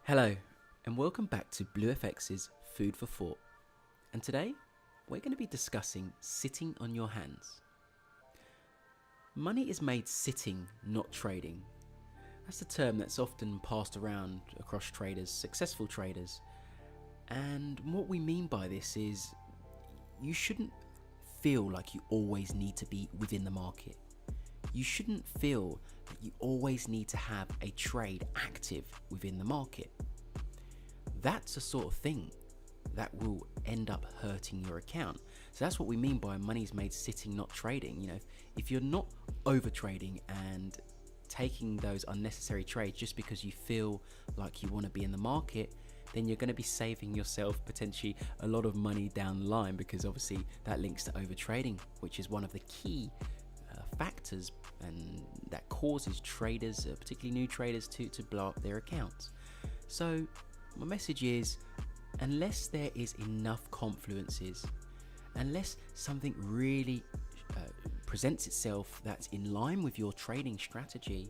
Hello, and welcome back to BluFX's Food for Thought. And today, we're going to be discussing sitting on your hands. Money is made sitting, not trading. That's a term that's often passed around across traders, successful traders. And what we mean by this is you shouldn't feel like you always need to be within the market. You shouldn't feel that you always need to have a trade active within the market. That's a sort of thing that will end up hurting your account. So that's what we mean by money's made sitting, not trading. You know, if you're not over trading and taking those unnecessary trades just because you feel like you want to be in the market, then you're going to be saving yourself potentially a lot of money down the line, because obviously that links to over trading, which is one of the key factors and that causes traders, particularly new traders, to blow up their accounts. So my message is, unless there is enough confluences, unless something really presents itself that's in line with your trading strategy,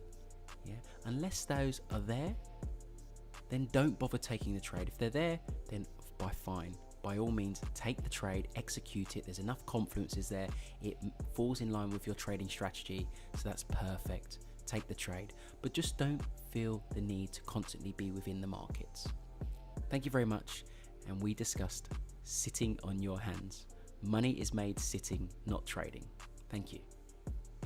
unless those are there, then don't bother taking the trade. If they're there, then by all means take the trade, execute it. There's enough confluences there, it falls in line with your trading strategy, so that's perfect. Take the trade, but just don't feel the need to constantly be within the markets. Thank you very much, and we discussed sitting on your hands. Money is made sitting, not trading. Thank you.